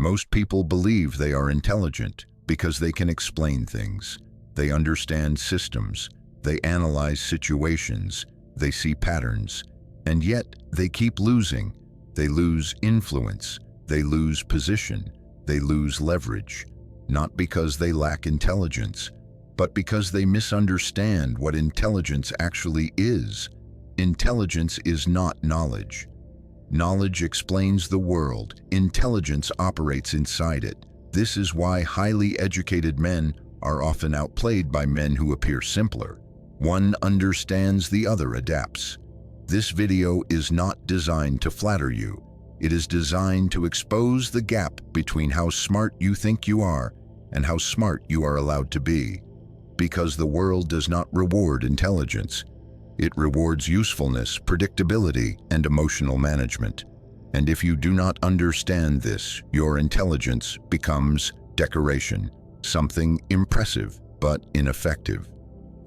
Most people believe they are intelligent because they can explain things. They understand systems. They analyze situations. They see patterns. And yet, they keep losing. They lose influence. They lose position. They lose leverage. Not because they lack intelligence, but because they misunderstand what intelligence actually is. Intelligence is not knowledge. Knowledge explains the world. Intelligence operates inside it. This is why highly educated men are often outplayed by men who appear simpler. One understands, the other adapts. This video is not designed to flatter you. It is designed to expose the gap between how smart you think you are and how smart you are allowed to be. Because the world does not reward intelligence. It rewards usefulness, predictability, and emotional management. And if you do not understand this, your intelligence becomes decoration, something impressive but ineffective.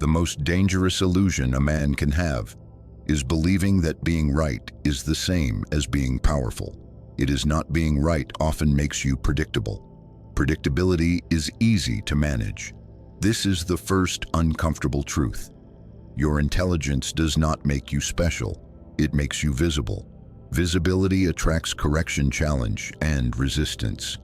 The most dangerous illusion a man can have is believing that being right is the same as being powerful. It is not. Being right often makes you predictable. Predictability is easy to manage. This is the first uncomfortable truth. Your intelligence does not make you special. It makes you visible. Visibility attracts correction, challenge, and resistance.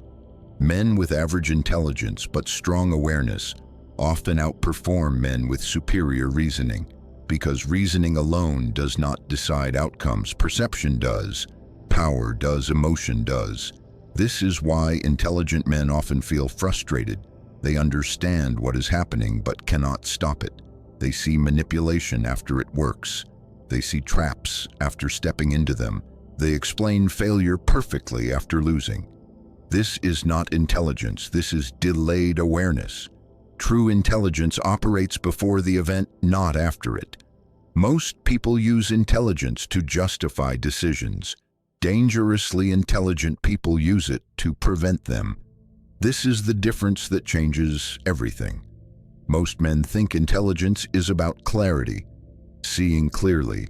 Men with average intelligence but strong awareness often outperform men with superior reasoning, because reasoning alone does not decide outcomes. Perception does. Power does. Emotion does. This is why intelligent men often feel frustrated. They understand what is happening but cannot stop it. They see manipulation after it works. They see traps after stepping into them. They explain failure perfectly after losing. This is not intelligence. This is delayed awareness. True intelligence operates before the event, not after it. Most people use intelligence to justify decisions. Dangerously intelligent people use it to prevent them. This is the difference that changes everything. Most men think intelligence is about clarity, seeing clearly.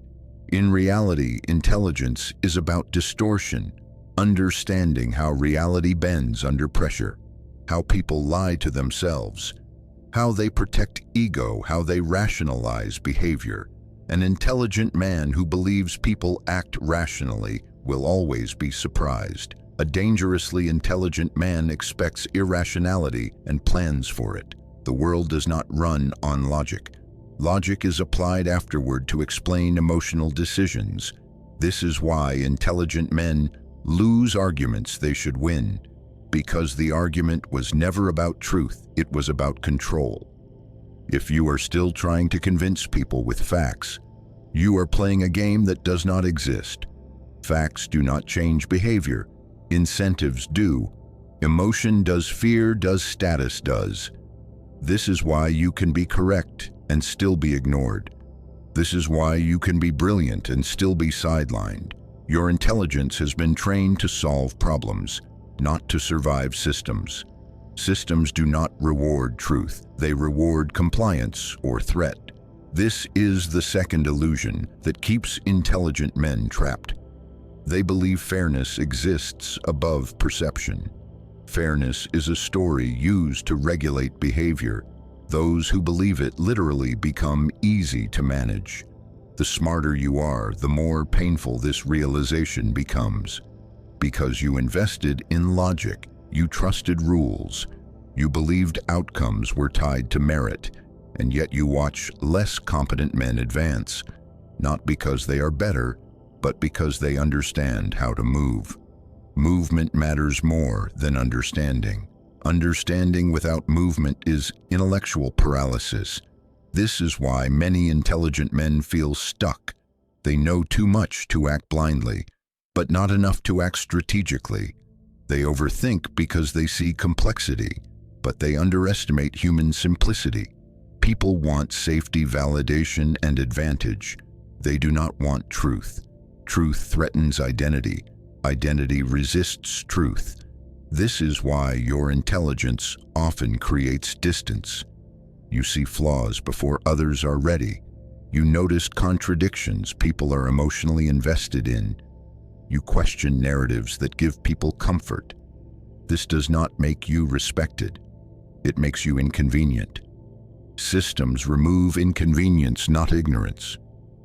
In reality, intelligence is about distortion, understanding how reality bends under pressure, how people lie to themselves, how they protect ego, how they rationalize behavior. An intelligent man who believes people act rationally will always be surprised. A dangerously intelligent man expects irrationality and plans for it. The world does not run on logic. Logic is applied afterward to explain emotional decisions. This is why intelligent men lose arguments they should win, because the argument was never about truth, it was about control. If you are still trying to convince people with facts, you are playing a game that does not exist. Facts do not change behavior. Incentives do. Emotion does. Fear does. Status does. This is why you can be correct and still be ignored. This is why you can be brilliant and still be sidelined. Your intelligence has been trained to solve problems, not to survive systems. Systems do not reward truth. They reward compliance or threat. This is the second illusion that keeps intelligent men trapped. They believe fairness exists above perception. Fairness is a story used to regulate behavior. Those who believe it literally become easy to manage. The smarter you are, the more painful this realization becomes. Because you invested in logic, you trusted rules, you believed outcomes were tied to merit, and yet you watch less competent men advance, not because they are better, but because they understand how to move. Movement matters more than understanding. Understanding without movement is intellectual paralysis. This is why many intelligent men feel stuck. They know too much to act blindly, but not enough to act strategically. They overthink because they see complexity, but they underestimate human simplicity. People want safety, validation, and advantage. They do not want truth. Truth threatens identity. Identity resists truth. This is why your intelligence often creates distance. You see flaws before others are ready. You notice contradictions people are emotionally invested in. You question narratives that give people comfort. This does not make you respected. It makes you inconvenient. Systems remove inconvenience, not ignorance.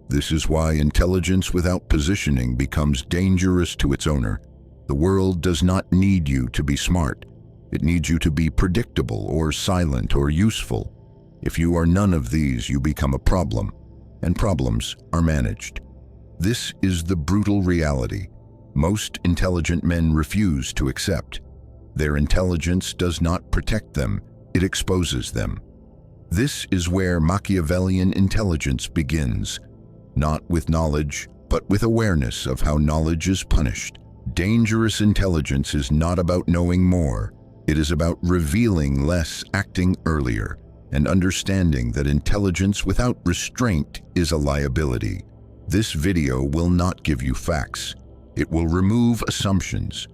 This is why intelligence without positioning becomes dangerous to its owner. The world does not need you to be smart. It needs you to be predictable or silent or useful. If you are none of these, you become a problem, and problems are managed. This is the brutal reality most intelligent men refuse to accept. Their intelligence does not protect them, it exposes them. This is where Machiavellian intelligence begins, not with knowledge, but with awareness of how knowledge is punished. Dangerous intelligence is not about knowing more. It is about revealing less, acting earlier, and understanding that intelligence without restraint is a liability. This video will not give you facts. It will remove assumptions,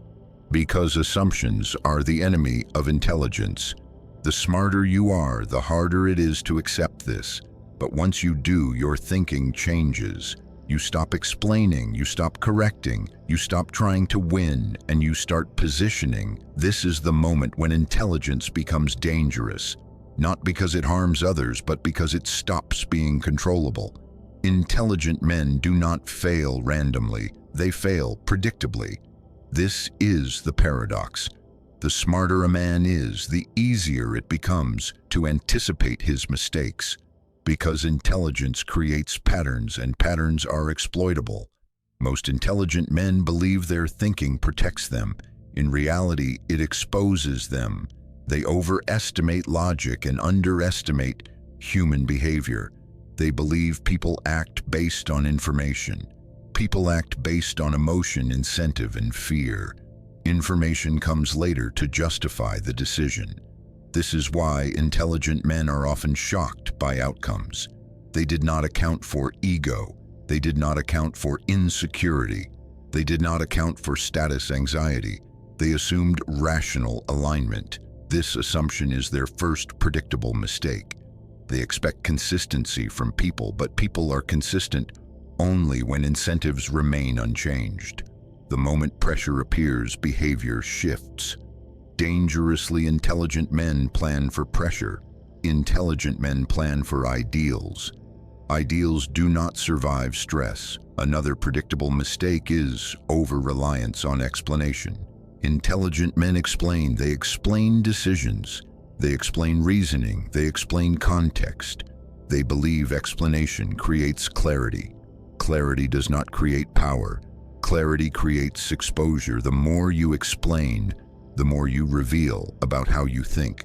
because assumptions are the enemy of intelligence. The smarter you are, the harder it is to accept this. But once you do, your thinking changes. You stop explaining, you stop correcting, you stop trying to win, and you start positioning. This is the moment when intelligence becomes dangerous, not because it harms others, but because it stops being controllable. Intelligent men do not fail randomly, they fail predictably. This is the paradox. The smarter a man is, the easier it becomes to anticipate his mistakes. Because intelligence creates patterns, and patterns are exploitable. Most intelligent men believe their thinking protects them. In reality, it exposes them. They overestimate logic and underestimate human behavior. They believe people act based on information. People act based on emotion, incentive, and fear. Information comes later to justify the decision. This is why intelligent men are often shocked by outcomes. They did not account for ego. They did not account for insecurity. They did not account for status anxiety. They assumed rational alignment. This assumption is their first predictable mistake. They expect consistency from people, but people are consistent only when incentives remain unchanged. The moment pressure appears, behavior shifts. Dangerously intelligent men plan for pressure. Intelligent men plan for ideals. Ideals do not survive stress. Another predictable mistake is over-reliance on explanation. Intelligent men explain. They explain decisions. They explain reasoning. They explain context. They believe explanation creates clarity. Clarity does not create power. Clarity creates exposure. The more you explain, the more you reveal about how you think.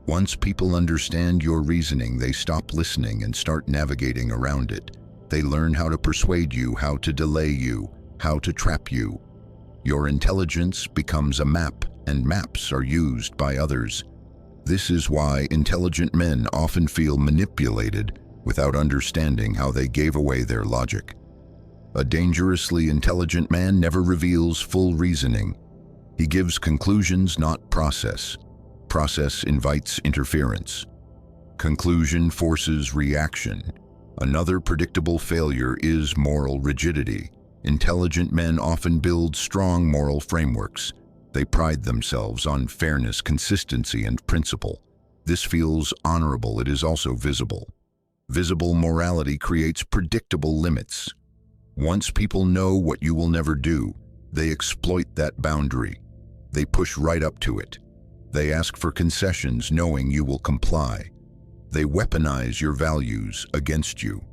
Once people understand your reasoning, they stop listening and start navigating around it. They learn how to persuade you, how to delay you, how to trap you. Your intelligence becomes a map, and maps are used by others. This is why intelligent men often feel manipulated without understanding how they gave away their logic. A dangerously intelligent man never reveals full reasoning. He gives conclusions, not process. Process invites interference. Conclusion forces reaction. Another predictable failure is moral rigidity. Intelligent men often build strong moral frameworks. They pride themselves on fairness, consistency, and principle. This feels honorable. It is also visible. Visible morality creates predictable limits. Once people know what you will never do, they exploit that boundary. They push right up to it. They ask for concessions knowing you will comply. They weaponize your values against you.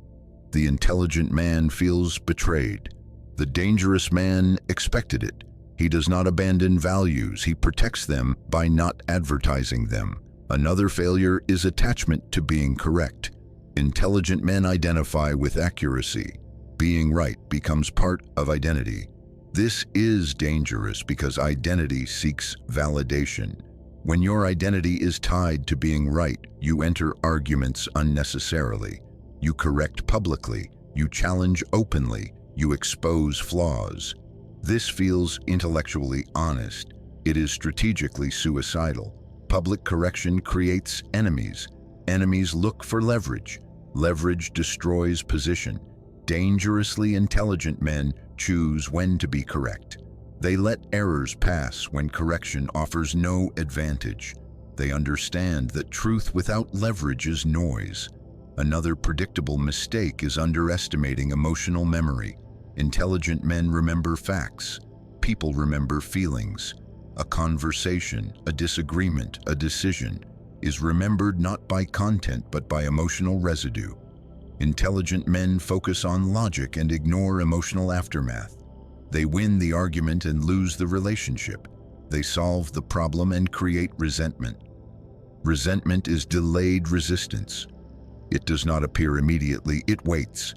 The intelligent man feels betrayed. The dangerous man expected it. He does not abandon values. He protects them by not advertising them. Another failure is attachment to being correct. Intelligent men identify with accuracy. Being right becomes part of identity. This is dangerous because identity seeks validation. When your identity is tied to being right, you enter arguments unnecessarily. You correct publicly. You challenge openly. You expose flaws. This feels intellectually honest. It is strategically suicidal. Public correction creates enemies. Enemies look for leverage. Leverage destroys position. Dangerously intelligent men choose when to be correct. They let errors pass when correction offers no advantage. They understand that truth without leverage is noise. Another predictable mistake is underestimating emotional memory. Intelligent men remember facts. People remember feelings. A conversation, a disagreement, a decision is remembered not by content but by emotional residue. Intelligent men focus on logic and ignore emotional aftermath. They win the argument and lose the relationship. They solve the problem and create resentment. Resentment is delayed resistance. It does not appear immediately, it waits.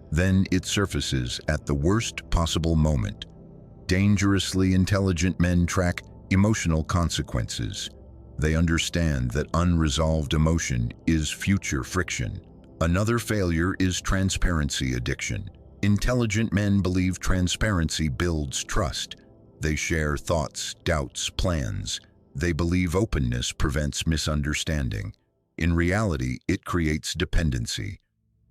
Then it surfaces at the worst possible moment. Dangerously intelligent men track emotional consequences. They understand that unresolved emotion is future friction. Another failure is transparency addiction. Intelligent men believe transparency builds trust. They share thoughts, doubts, plans. They believe openness prevents misunderstanding. In reality, it creates dependency.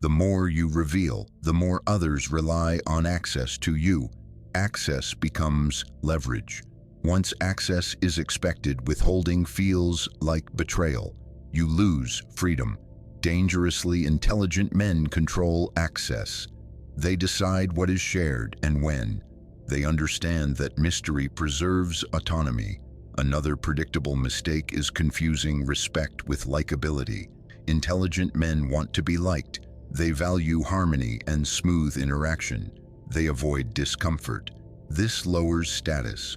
The more you reveal, the more others rely on access to you. Access becomes leverage. Once access is expected, withholding feels like betrayal. You lose freedom. Dangerously intelligent men control access. They decide what is shared and when. They understand that mystery preserves autonomy. Another predictable mistake is confusing respect with likability. Intelligent men want to be liked. They value harmony and smooth interaction. They avoid discomfort. This lowers status.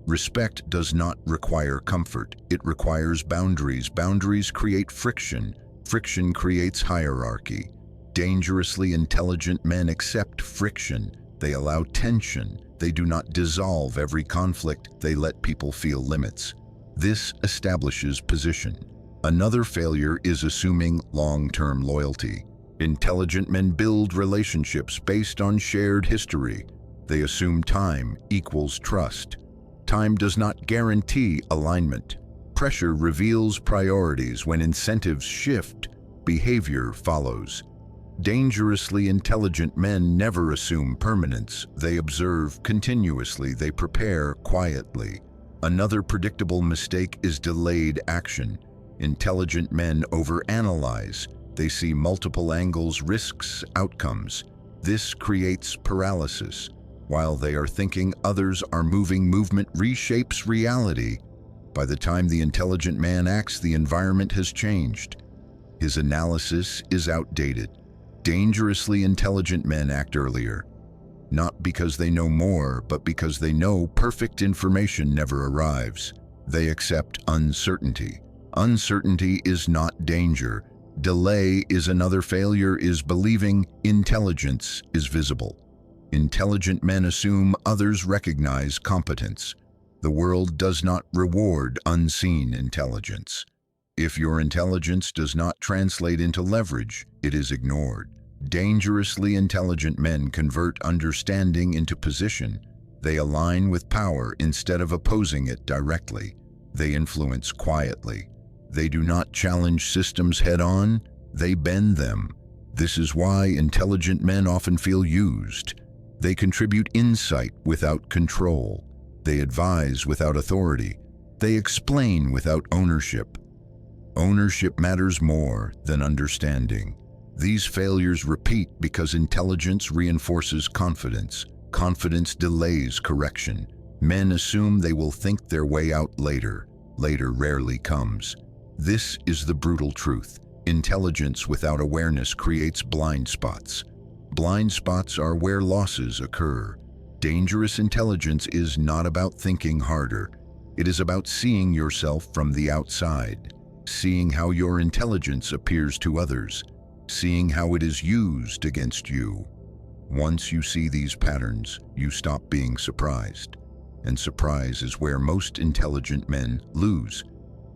Respect does not require comfort. It requires boundaries. Boundaries create friction. Friction creates hierarchy. Dangerously intelligent men accept friction. They allow tension. They do not dissolve every conflict. They let people feel limits. This establishes position. Another failure is assuming long-term loyalty. Intelligent men build relationships based on shared history. They assume time equals trust. Time does not guarantee alignment. Pressure reveals priorities. When incentives shift, behavior follows. Dangerously intelligent men never assume permanence. They observe continuously. They prepare quietly. Another predictable mistake is delayed action. Intelligent men overanalyze. They see multiple angles, risks, outcomes. This creates paralysis. While they are thinking, others are moving. Movement reshapes reality. By the time the intelligent man acts, the environment has changed. His analysis is outdated. Dangerously intelligent men act earlier, not because they know more, but because they know perfect information never arrives. They accept uncertainty. Uncertainty is not danger. Delay is another failure. Is believing intelligence is visible. Intelligent men assume others recognize competence. The world does not reward unseen intelligence. If your intelligence does not translate into leverage, it is ignored. Dangerously intelligent men convert understanding into position. They align with power instead of opposing it directly. They influence quietly. They do not challenge systems head-on, they bend them. This is why intelligent men often feel used. They contribute insight without control. They advise without authority. They explain without ownership. Ownership matters more than understanding. These failures repeat because intelligence reinforces confidence. Confidence delays correction. Men assume they will think their way out later. Later rarely comes. This is the brutal truth. Intelligence without awareness creates blind spots. Blind spots are where losses occur. Dangerous intelligence is not about thinking harder. It is about seeing yourself from the outside, seeing how your intelligence appears to others, seeing how it is used against you. Once you see these patterns, you stop being surprised. And surprise is where most intelligent men lose.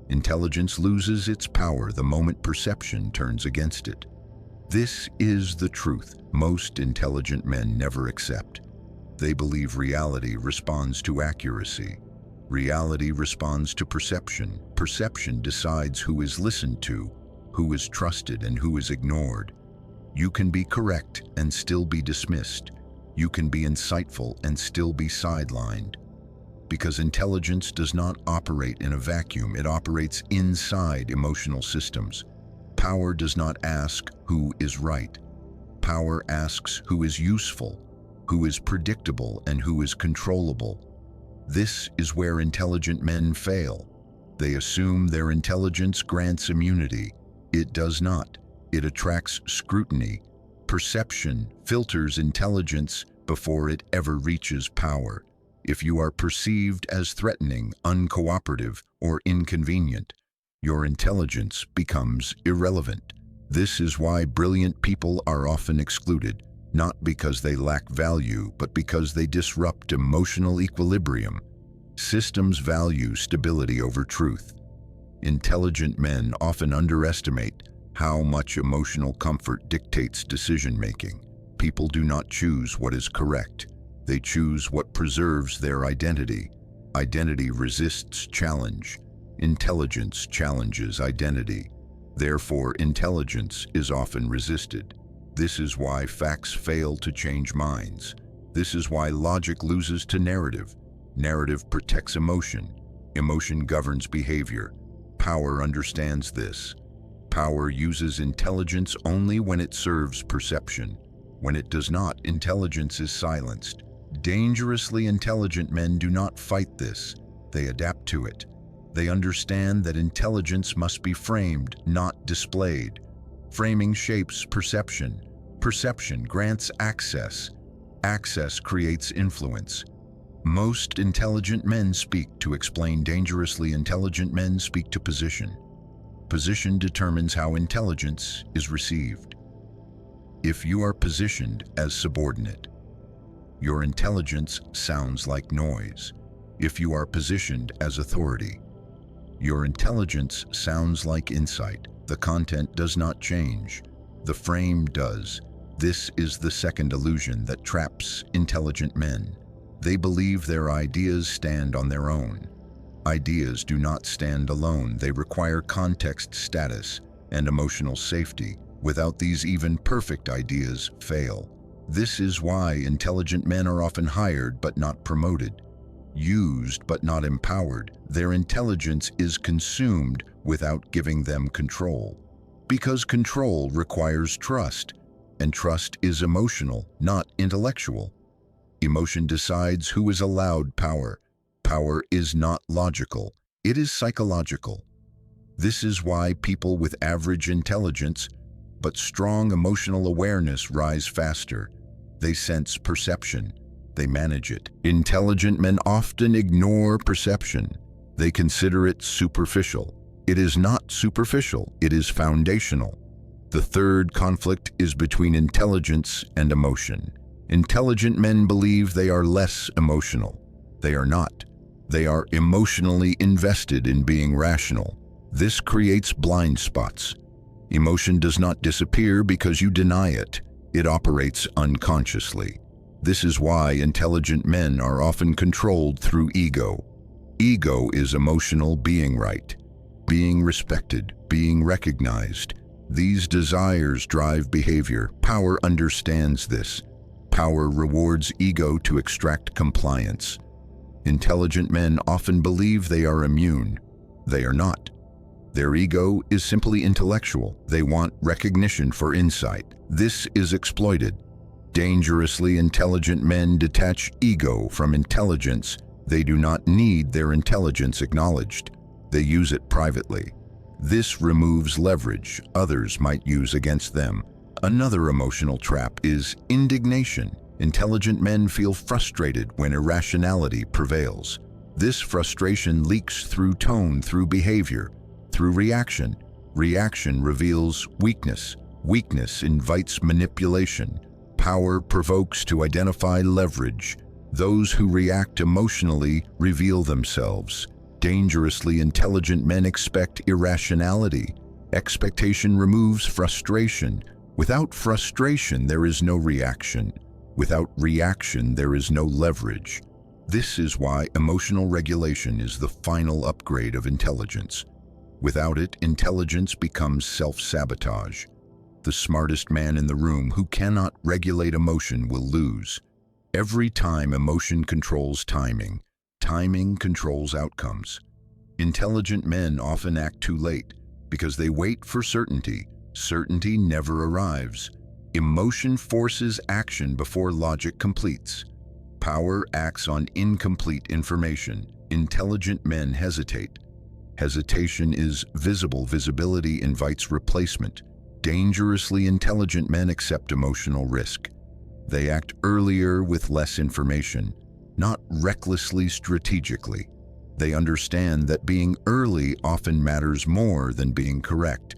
Intelligence loses its power the moment perception turns against it. This is the truth most intelligent men never accept. They believe reality responds to accuracy. Reality responds to perception. Perception decides who is listened to, who is trusted, and who is ignored. You can be correct and still be dismissed. You can be insightful and still be sidelined. Because intelligence does not operate in a vacuum, it operates inside emotional systems. Power does not ask who is right. Power asks who is useful, who is predictable, and who is controllable. This is where intelligent men fail. They assume their intelligence grants immunity. It does not. It attracts scrutiny. Perception filters intelligence before it ever reaches power. If you are perceived as threatening, uncooperative, or inconvenient, your intelligence becomes irrelevant. This is why brilliant people are often excluded, not because they lack value, but because they disrupt emotional equilibrium. Systems value stability over truth. Intelligent men often underestimate how much emotional comfort dictates decision-making. People do not choose what is correct. They choose what preserves their identity. Identity resists challenge. Intelligence challenges identity. Therefore, intelligence is often resisted. This is why facts fail to change minds. This is why logic loses to narrative. Narrative protects emotion. Emotion governs behavior. Power understands this. Power uses intelligence only when it serves perception. When it does not, intelligence is silenced. Dangerously intelligent men do not fight this. They adapt to it. They understand that intelligence must be framed, not displayed. Framing shapes perception. Perception grants access. Access creates influence. Most intelligent men speak to explain. Dangerously intelligent men speak to position. Position determines how intelligence is received. If you are positioned as subordinate, your intelligence sounds like noise. If you are positioned as authority, your intelligence sounds like insight. The content does not change. The frame does. This is the second illusion that traps intelligent men. They believe their ideas stand on their own. Ideas do not stand alone. They require context, status, and emotional safety. Without these, even perfect ideas fail. This is why intelligent men are often hired but not promoted, used but not empowered. Their intelligence is consumed without giving them control. Because control requires trust, and trust is emotional, not intellectual. Emotion decides who is allowed power. Power is not logical, it is psychological. This is why people with average intelligence but strong emotional awareness rise faster. They sense perception. They manage it. Intelligent men often ignore perception. They consider it superficial. It is not superficial, it is foundational. The third conflict is between intelligence and emotion. Intelligent men believe they are less emotional. They are not. They are emotionally invested in being rational. This creates blind spots. Emotion does not disappear because you deny it. It operates unconsciously. This is why intelligent men are often controlled through ego. Ego is emotional being right, being respected, being recognized. These desires drive behavior. Power understands this. Power rewards ego to extract compliance. Intelligent men often believe they are immune. They are not. Their ego is simply intellectual. They want recognition for insight. This is exploited. Dangerously intelligent men detach ego from intelligence. They do not need their intelligence acknowledged. They use it privately. This removes leverage others might use against them. Another emotional trap is indignation. Intelligent men feel frustrated when irrationality prevails. This frustration leaks through tone, through behavior, through reaction. Reaction reveals weakness. Weakness invites manipulation. Power provokes to identify leverage. Those who react emotionally reveal themselves. Dangerously intelligent men expect irrationality. Expectation removes frustration. Without frustration, there is no reaction. Without reaction, there is no leverage. This is why emotional regulation is the final upgrade of intelligence. Without it, intelligence becomes self-sabotage. The smartest man in the room who cannot regulate emotion will lose. Every time emotion controls timing, Timing controls outcomes. Intelligent men often act too late because they wait for certainty. Certainty never arrives. Emotion forces action before logic completes. Power acts on incomplete information. Intelligent men hesitate. Hesitation is visible. Visibility invites replacement. Dangerously intelligent men accept emotional risk. They act earlier with less information, not recklessly, strategically. They understand that being early often matters more than being correct.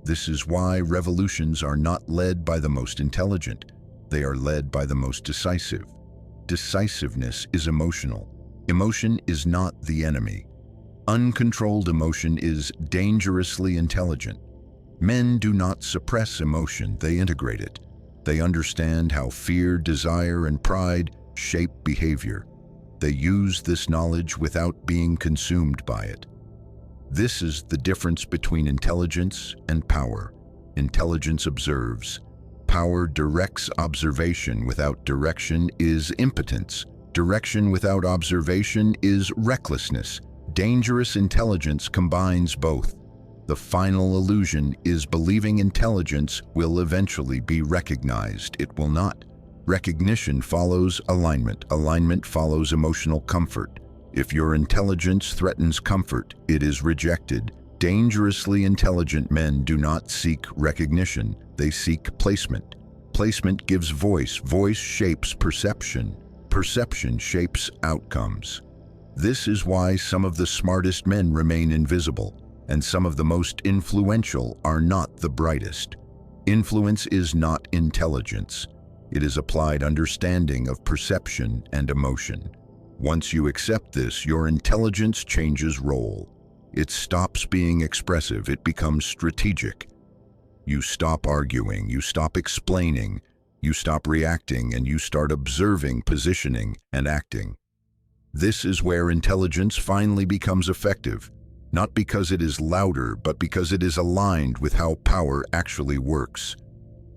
This is why revolutions are not led by the most intelligent. They are led by the most decisive. Decisiveness is emotional. Emotion is not the enemy. Uncontrolled emotion is dangerously intelligent. Men do not suppress emotion, they integrate it. They understand how fear, desire, and pride shape behavior. They use this knowledge without being consumed by it. This is the difference between intelligence and power. Intelligence observes. Power directs. Observation without direction is impotence. Direction without observation is recklessness. Dangerous intelligence combines both. The final illusion is believing intelligence will eventually be recognized. It will not. Recognition follows alignment. Alignment follows emotional comfort. If your intelligence threatens comfort, it is rejected. Dangerously intelligent men do not seek recognition. They seek placement. Placement gives voice. Voice shapes perception. Perception shapes outcomes. This is why some of the smartest men remain invisible, and some of the most influential are not the brightest. Influence is not intelligence. It is applied understanding of perception and emotion. Once you accept this, your intelligence changes role. It stops being expressive, it becomes strategic. You stop arguing, you stop explaining, you stop reacting, and you start observing, positioning, and acting. This is where intelligence finally becomes effective, not because it is louder, but because it is aligned with how power actually works.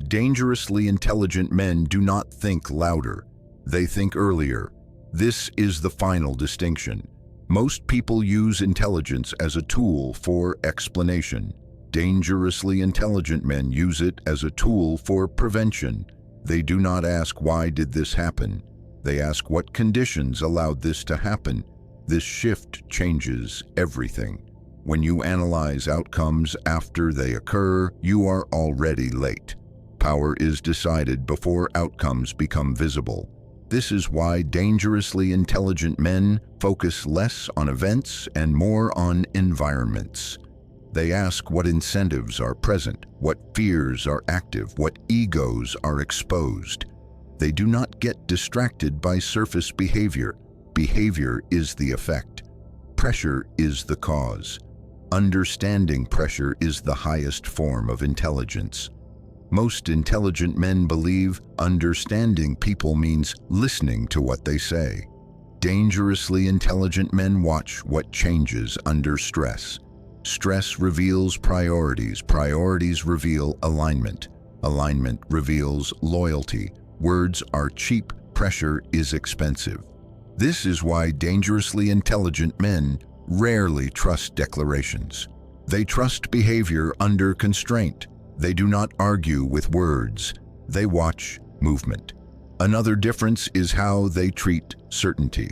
Dangerously intelligent men do not think louder, they think earlier. This is the final distinction. Most people use intelligence as a tool for explanation. Dangerously intelligent men use it as a tool for prevention. They do not ask, why did this happen? They ask, what conditions allowed this to happen? This shift changes everything. When you analyze outcomes after they occur, you are already late. Power is decided before outcomes become visible. This is why dangerously intelligent men focus less on events and more on environments. They ask what incentives are present, what fears are active, what egos are exposed. They do not get distracted by surface behavior. Behavior is the effect. Pressure is the cause. Understanding pressure is the highest form of intelligence. Most intelligent men believe understanding people means listening to what they say. Dangerously intelligent men watch what changes under stress. Stress reveals priorities. Priorities reveal alignment. Alignment reveals loyalty. Words are cheap. Pressure is expensive. This is why dangerously intelligent men rarely trust declarations. They trust behavior under constraint. They do not argue with words. They watch movement. Another difference is how they treat certainty.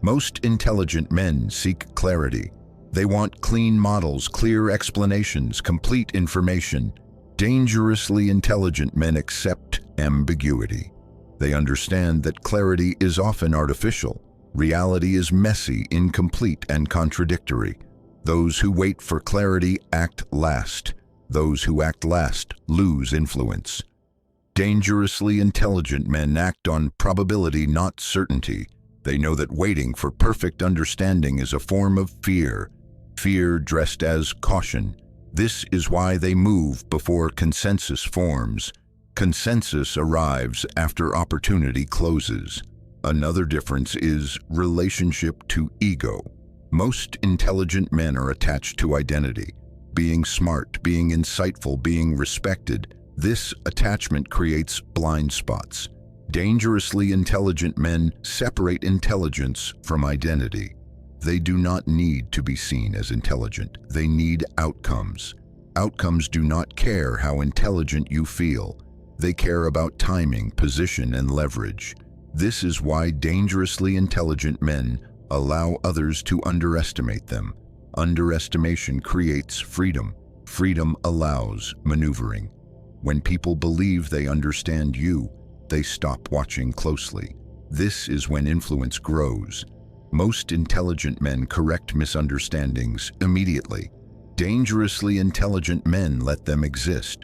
Most intelligent men seek clarity. They want clean models, clear explanations, complete information. Dangerously intelligent men accept ambiguity. They understand that clarity is often artificial. Reality is messy, incomplete, and contradictory. Those who wait for clarity act last. Those who act last lose influence. Dangerously intelligent men act on probability, not certainty. They know that waiting for perfect understanding is a form of fear. Fear dressed as caution. This is why they move before consensus forms. Consensus arrives after opportunity closes. Another difference is relationship to ego. Most intelligent men are attached to identity. Being smart, being insightful, being respected. This attachment creates blind spots. Dangerously intelligent men separate intelligence from identity. They do not need to be seen as intelligent. They need outcomes. Outcomes do not care how intelligent you feel. They care about timing, position, and leverage. This is why dangerously intelligent men allow others to underestimate them. Underestimation creates freedom. Freedom allows maneuvering. When people believe they understand you, they stop watching closely. This is when influence grows. Most intelligent men correct misunderstandings immediately. Dangerously intelligent men let them exist.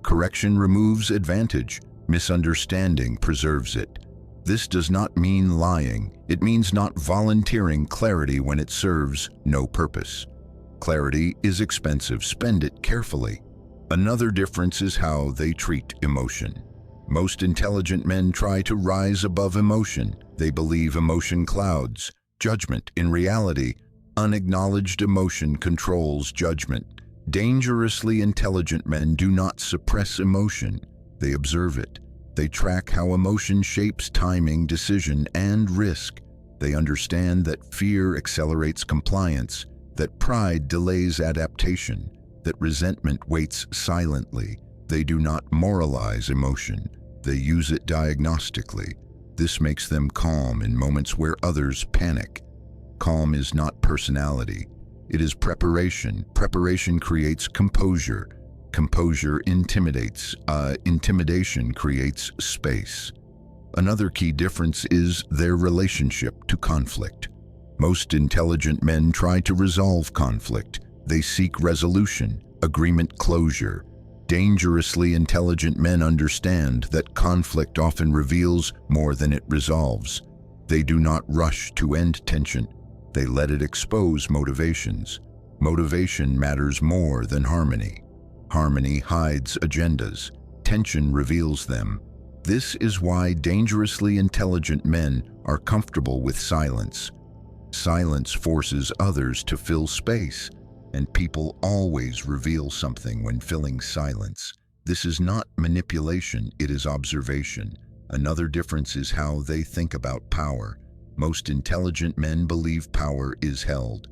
Correction removes advantage. Misunderstanding preserves it. This does not mean lying. It means not volunteering clarity when it serves no purpose. Clarity is expensive. Spend it carefully. Another difference is how they treat emotion. Most intelligent men try to rise above emotion. They believe emotion clouds judgment. In reality, unacknowledged emotion controls judgment. Dangerously intelligent men do not suppress emotion. They observe it. They track how emotion shapes timing, decision, and risk. They understand that fear accelerates compliance, that pride delays adaptation, that resentment waits silently. They do not moralize emotion. They use it diagnostically. This makes them calm in moments where others panic. Calm is not personality. It is preparation. Preparation creates composure. Composure intimidates. Intimidation creates space. Another key difference is their relationship to conflict. Most intelligent men try to resolve conflict. They seek resolution, agreement, closure. Dangerously intelligent men understand that conflict often reveals more than it resolves. They do not rush to end tension. They let it expose motivations. Motivation matters more than harmony. Harmony hides agendas. Tension reveals them. This is why dangerously intelligent men are comfortable with silence. Silence forces others to fill space, and people always reveal something when filling silence. This is not manipulation, it is observation. Another difference is how they think about power. Most intelligent men believe power is held.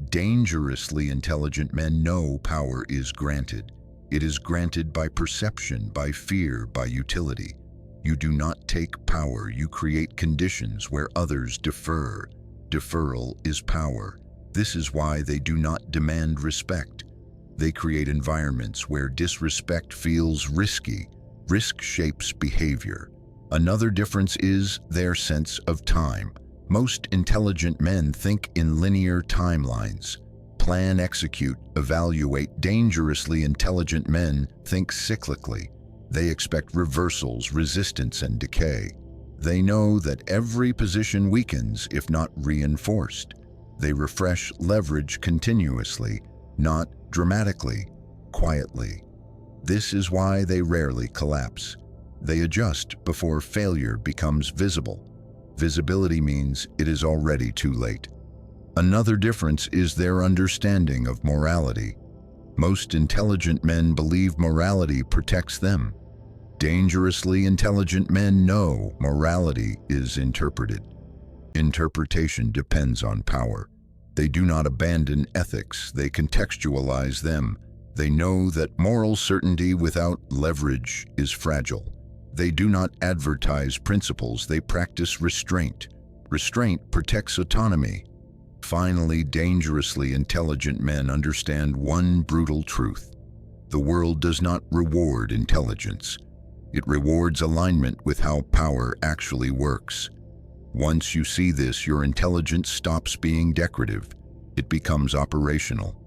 Dangerously intelligent men know power is granted. It is granted by perception, by fear, by utility. You do not take power, you create conditions where others defer. Deferral is power. This is why they do not demand respect. They create environments where disrespect feels risky. Risk shapes behavior. Another difference is their sense of time. Most intelligent men think in linear timelines. Plan, execute, evaluate. Dangerously intelligent men think cyclically. They expect reversals, resistance, and decay. They know that every position weakens if not reinforced. They refresh leverage continuously, not dramatically, quietly. This is why they rarely collapse. They adjust before failure becomes visible. Visibility means it is already too late. Another difference is their understanding of morality. Most intelligent men believe morality protects them. Dangerously intelligent men know morality is interpreted. Interpretation depends on power. They do not abandon ethics, they contextualize them. They know that moral certainty without leverage is fragile. They do not advertise principles, they practice restraint. Restraint protects autonomy. Finally, dangerously intelligent men understand one brutal truth. The world does not reward intelligence. It rewards alignment with how power actually works. Once you see this, your intelligence stops being decorative. It becomes operational.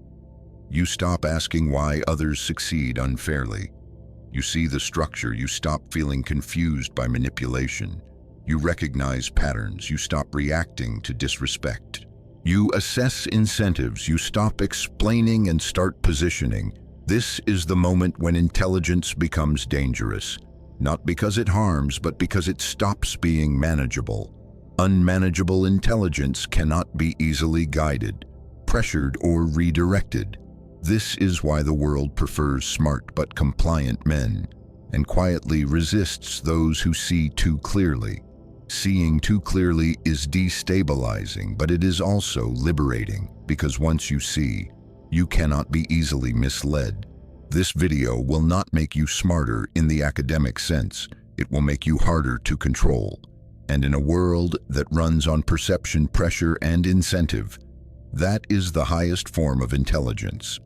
You stop asking why others succeed unfairly. You see the structure. You stop feeling confused by manipulation. You recognize patterns. You stop reacting to disrespect. You assess incentives. You stop explaining and start positioning. This is the moment when intelligence becomes dangerous. Not because it harms, but because it stops being manageable. Unmanageable intelligence cannot be easily guided, pressured, or redirected. This is why the world prefers smart but compliant men. and quietly resists those who see too clearly. Seeing too clearly is destabilizing, but it is also liberating, because once you see, you cannot be easily misled. This video will not make you smarter in the academic sense. It will make you harder to control. And in a world that runs on perception, pressure, and incentive, that is the highest form of intelligence.